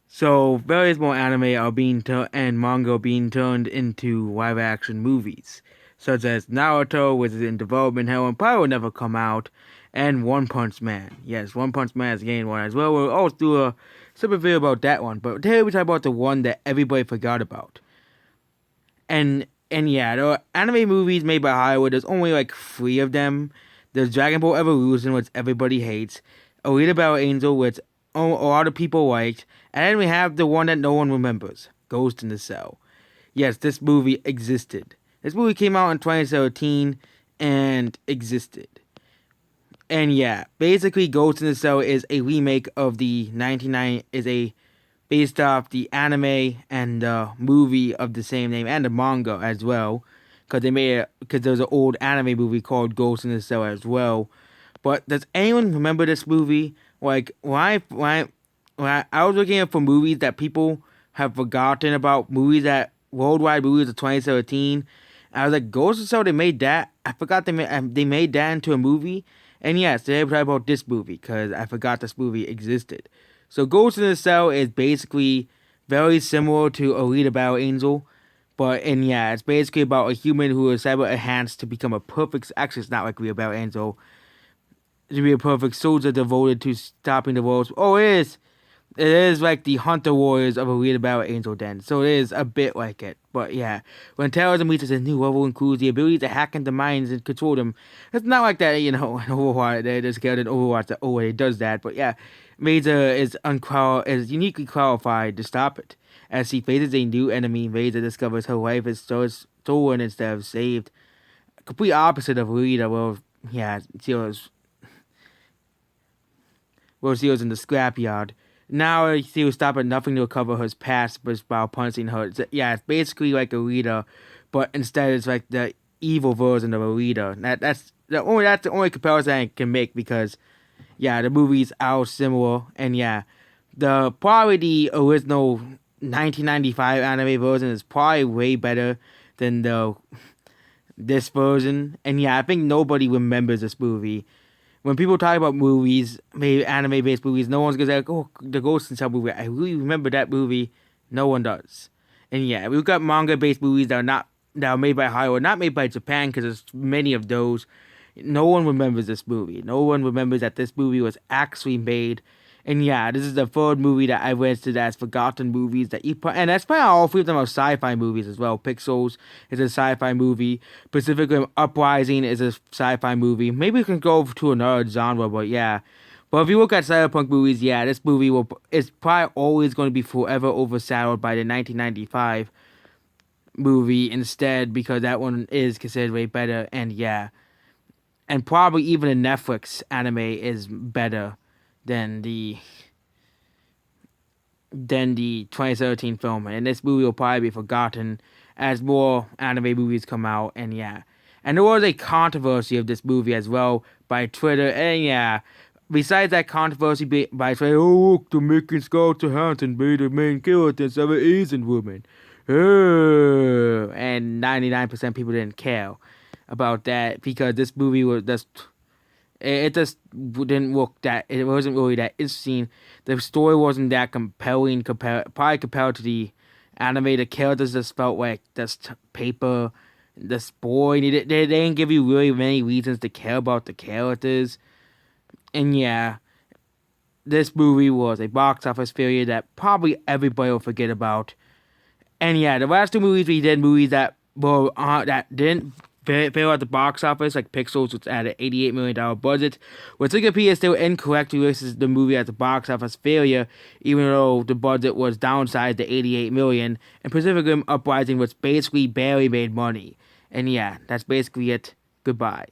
So various more anime are being and manga are being turned into live action movies, such as Naruto, which is in development hell and probably will never come out, and One Punch Man. Yes, One Punch Man is getting one as well. We'll also do a separate video about that one, but today we talk about the one that everybody forgot about. And yeah, the anime movies made by Hollywood. There's only like three of them. There's Dragon Ball Evolution, which everybody hates. Alita Battle Angel, which a lot of people liked. And then we have the one that no one remembers, Ghost in the Cell. Yes, this movie existed. This movie came out in 2017 and existed. And yeah, basically Ghost in the Cell is a remake of the 1990 is a based off the anime and the movie of the same name and the manga as well, because there's an old anime movie called Ghost in the Cell as well. But does anyone remember this movie? Like when I was looking for movies that people have forgotten about, movies that worldwide movies of 2017. I was like, Ghost in the Cell, they made that. I forgot they made that into a movie. And yes, today we're talking about this movie because I forgot this movie existed. So Ghost in the Cell is basically very similar to Alita Battle Angel, yeah, it's basically about a human who is cyber enhanced to become a perfect. Actually, it's not like Alita Battle Angel to be a perfect soldier devoted to stopping the world. Oh, it is. It is like the Hunter Warriors of Alita Battle Angel Den, so it is a bit like it. But yeah, when terrorism reaches a new level, includes the ability to hack into minds and control them. It's not like that, in Overwatch. They just get in Overwatch that already does that. But yeah, Mesa is uniquely qualified to stop it. As she faces a new enemy, Mesa discovers her life is stolen instead of saved. Complete opposite of Alita. Well, yeah, she was in the scrapyard. Now he was stop at nothing to recover her past, but while punishing her. Yeah, it's basically like Alita, but instead it's like the evil version of Alita. That's the only comparison I can make because yeah, the movies are similar, and yeah, the original 1995 anime version is probably way better than the this version. And yeah, I think nobody remembers this movie when people talk about movies, maybe anime based movies, no one's gonna say, like, oh, the Ghost in the Shell movie. I really remember that movie. No one does. And yeah, we've got manga based movies that are made by Hollywood, not made by Japan, because there's many of those. No one remembers this movie. No one remembers that this movie was actually made. And yeah, this is the third movie that I listed as forgotten movies and that's probably all three of them are sci-fi movies as well. Pixels is a sci-fi movie. Pacific Rim Uprising is a sci-fi movie. Maybe we can go to another genre, but yeah. But if you look at cyberpunk movies, yeah, this movie is probably always going to be forever overshadowed by the 1995 movie instead because that one is considered way better. And yeah, and probably even the Netflix anime is better than the 2013 film, and this movie will probably be forgotten as more anime movies come out. And yeah, and there was a controversy of this movie as well by Twitter, and yeah. Besides that controversy by Twitter, oh look, they're making Scarlett Johansson be the main character instead of an Asian woman. And 99% people didn't care about that because this movie was just it just didn't look that. It wasn't really that interesting. The story wasn't that compelling. Probably compared to the anime, the characters just felt like just paper. The boring. They didn't give you really many reasons to care about the characters. And yeah, this movie was a box office failure that probably everybody will forget about. And yeah, the last two movies we did, movies that didn't fail at the box office, like Pixels, which had an $88 million budget, which Wikipedia is still incorrect to list the movie as a box office failure, even though the budget was downsized to $88 million, and Pacific Rim Uprising, which basically barely made money. And yeah, that's basically it. Goodbye.